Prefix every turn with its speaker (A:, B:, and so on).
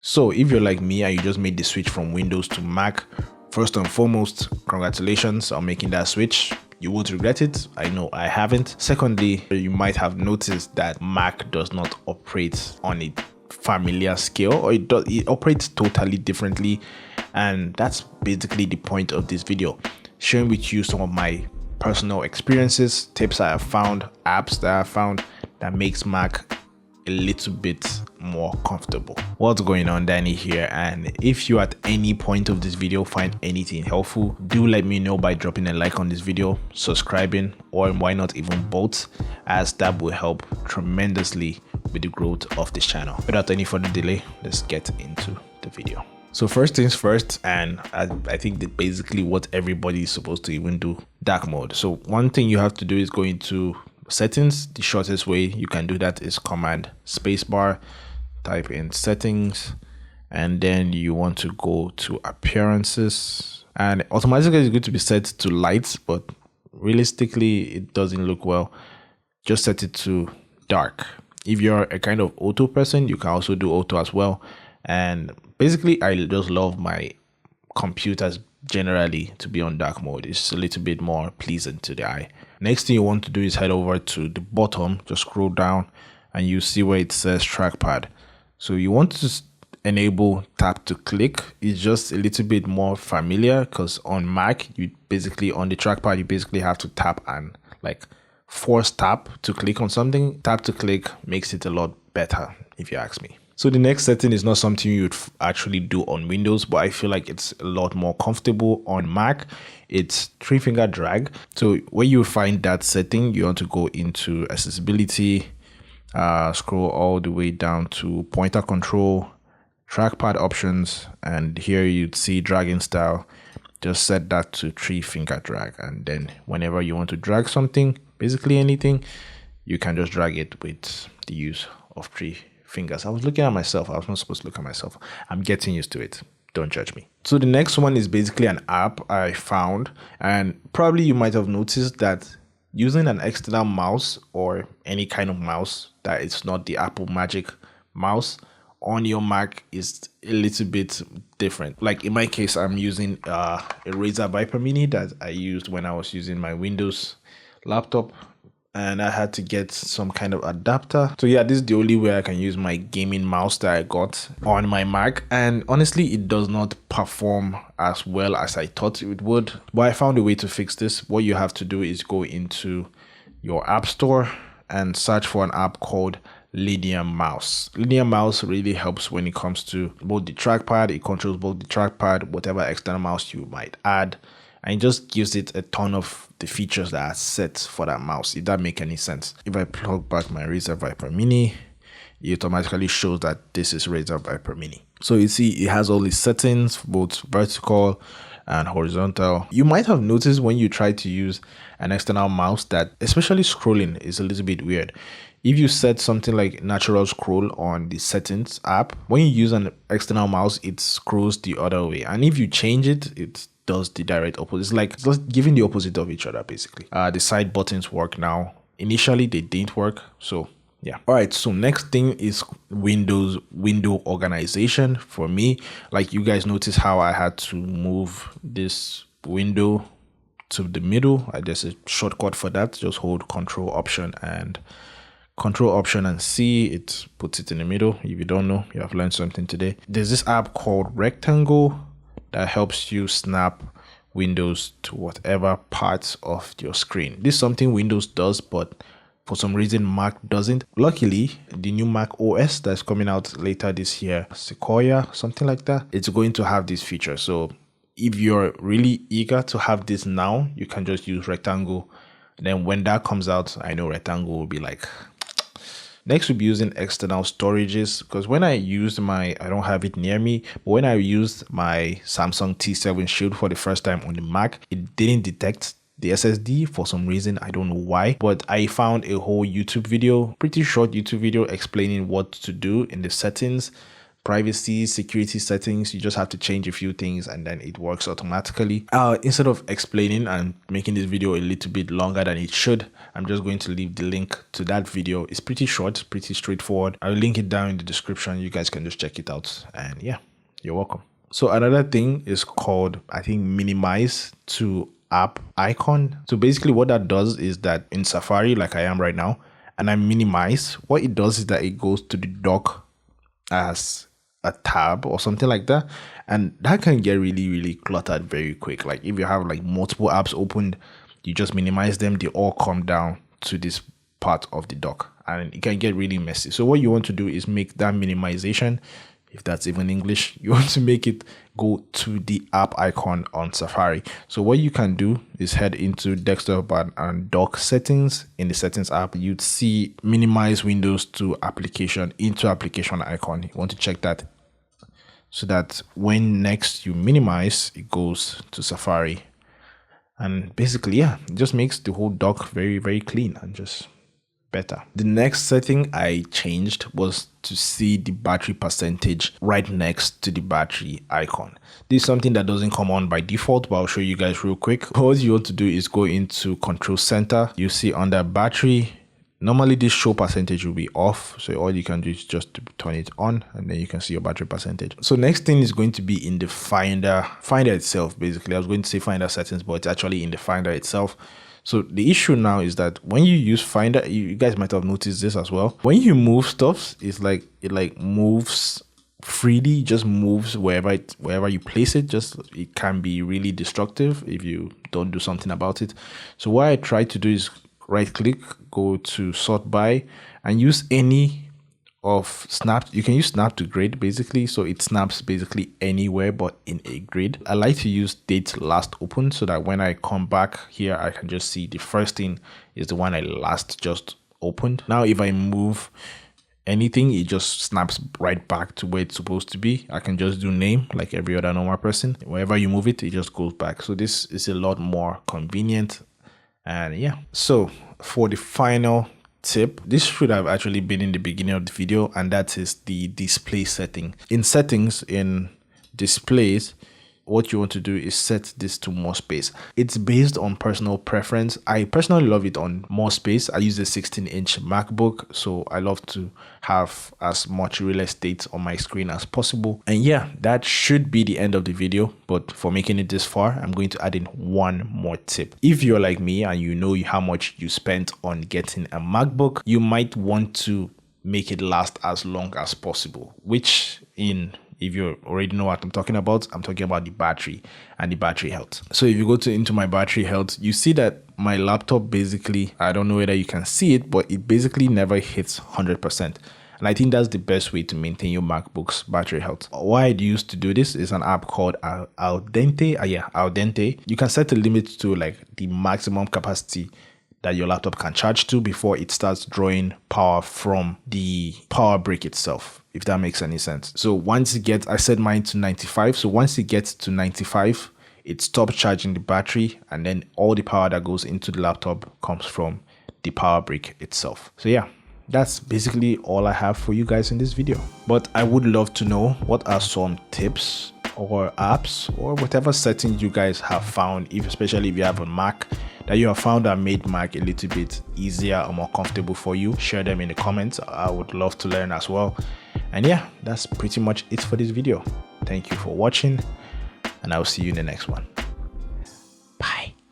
A: So if you're like me and you just made the switch from Windows to Mac, first and foremost, congratulations on making that switch. You won't regret it. I know I haven't. Secondly, you might have noticed that Mac does not operate on a familiar scale, or it operates totally differently. And that's basically the point of this video, sharing with you some of my personal experiences, tips I have found, apps that I have found that makes Mac a little bit more comfortable. What's going on, Danny here, and if you at any point of this video find anything helpful, do let me know by dropping a like on this video, subscribing, or why not even both, as that will help tremendously with the growth of this channel. Without any further delay, let's get into the video. So first things first, and I think that basically what everybody is supposed to even do, dark mode. So one thing you have to do is go into settings. The shortest way you can do that is command spacebar, type in settings, and then you want to go to appearances, and automatically it's good to be set to light, but realistically it doesn't look well. Just set it to dark. If you're a kind of auto person, you can also do auto as well. And basically I just love my computers generally to be on dark mode. It's a little bit more pleasant to the eye. Next thing you want to do is head over to the bottom, just scroll down, and you see where it says trackpad. So you want to enable tap to click. It's just a little bit more familiar because on Mac, you basically on the trackpad, you basically have to tap and like force tap to click on something. Tap to click makes it a lot better if you ask me. So the next setting is not something you'd actually do on Windows, but I feel like it's a lot more comfortable on Mac. It's 3-finger drag. So where you find that setting, you want to go into accessibility, scroll all the way down to pointer control, trackpad options, and here you'd see dragging style. Just set that to 3-finger drag, and then whenever you want to drag something, basically anything, you can just drag it with the use of 3 fingers. I was looking at myself. I was not supposed to look at myself. I'm getting used to it. Don't judge me. So the next one is basically an app I found, and probably you might have noticed that using an external mouse or any kind of mouse that is not the Apple Magic mouse on your Mac is a little bit different. Like in my case, I'm using a Razer Viper Mini that I used when I was using my Windows laptop, and I had to get some kind of adapter. So yeah, this is the only way I can use my gaming mouse that I got on my Mac, and honestly it does not perform as well as I thought it would, but I found a way to fix this. What you have to do is go into your app store and search for an app called Linear Mouse. Linear Mouse really helps when it comes to both the trackpad. It controls both the trackpad, whatever external mouse you might add, and it just gives it a ton of the features that are set for that mouse, if that make any sense. If I plug back my Razer Viper Mini, it automatically shows that this is Razer Viper Mini. So you see it has all these settings, both vertical and horizontal. You might have noticed when you try to use an external mouse that especially scrolling is a little bit weird. If you set something like natural scroll on the settings app, when you use an external mouse, it scrolls the other way. And if you change it, it does the direct opposite. It's like just giving the opposite of each other, basically. The side buttons work now. Initially, they didn't work. So yeah. All right. So next thing is window organization. For me, like you guys notice how I had to move this window to the middle. There's a shortcut for that. Just hold Control Option and C. It puts it in the middle. If you don't know, you have learned something today. There's this app called Rectangle that helps you snap windows to whatever parts of your screen. This is something Windows does, but for some reason Mac doesn't. Luckily, the new MacOS that's coming out later this year, Sequoia, something like that, it's going to have this feature. So if you're really eager to have this now, you can just use Rectangle. And then when that comes out, I know Rectangle will be like... Next, we'll be using external storages, because when I used I don't have it near me, but when I used my Samsung T7 Shield for the first time on the Mac, it didn't detect the SSD for some reason. I don't know why, but I found a whole YouTube video, pretty short YouTube video explaining what to do in the settings privacy, security settings. You just have to change a few things and then it works automatically. Instead of explaining and making this video a little bit longer than it should, I'm just going to leave the link to that video. It's pretty short, pretty straightforward. I'll link it down in the description. You guys can just check it out, and yeah, you're welcome. So another thing is called, I think, minimize to app icon. So basically what that does is that in Safari, like I am right now, and I minimize, what it does is that it goes to the dock as a tab or something like that, and that can get really cluttered very quick. Like if you have like multiple apps opened, you just minimize them, they all come down to this part of the dock and it can get really messy. So what you want to do is make that minimization, if that's even English, you want to make it go to the app icon on Safari. So what you can do is head into desktop and dock settings. In the settings app, you'd see minimize windows to application into application icon. You want to check that so that when next you minimize, it goes to Safari. And basically, yeah, it just makes the whole dock very clean and just better. The next setting I changed was to see the battery percentage right next to the battery icon. This is something that doesn't come on by default, but I'll show you guys real quick. What you want to do is go into control center. You see under battery, normally this show percentage will be off. So all you can do is just to turn it on and then you can see your battery percentage. So next thing is going to be in the finder itself. Basically, I was going to say finder settings, but it's actually in the finder itself. So the issue now is that when you use Finder, you guys might have noticed this as well. When you move stuff, it's like it moves freely, just moves wherever you place it. Just it can be really destructive if you don't do something about it. So what I try to do is right click, go to sort by, and use any of snap. You can use snap to grid basically, so it snaps basically anywhere but in a grid. I like to use date last open so that when I come back here, I can just see the first thing is the one I last just opened. Now if I move anything, it just snaps right back to where it's supposed to be. I can just do name like every other normal person. Wherever you move it, it just goes back. So this is a lot more convenient. And yeah, so for the final tip, this should have actually been in the beginning of the video, and that is the display setting. In settings, in displays, what you want to do is set this to more space. It's based on personal preference. I personally love it on more space. I use a 16-inch MacBook, so I love to have as much real estate on my screen as possible. And yeah, that should be the end of the video. But for making it this far, I'm going to add in one more tip. If you're like me and you know how much you spent on getting a MacBook, you might want to make it last as long as possible, which if you already know what I'm talking about the battery and the battery health. So if you go into my battery health, you see that my laptop basically, I don't know whether you can see it, but it basically never hits 100%. And I think that's the best way to maintain your MacBook's battery health. What I used to do this is an app called Aldente. Aldente. You can set the limit to like the maximum capacity that your laptop can charge to before it starts drawing power from the power brick itself, if that makes any sense. So once it gets, I set mine to 95. So once it gets to 95, it stops charging the battery, and then all the power that goes into the laptop comes from the power brick itself. So yeah, that's basically all I have for you guys in this video. But I would love to know what are some tips or apps or whatever settings you guys have found, especially if you have a Mac, that you have found that made Mac a little bit easier or more comfortable for you. Share them in the comments. I would love to learn as well. And yeah, that's pretty much it for this video. Thank you for watching, and I'll see you in the next one.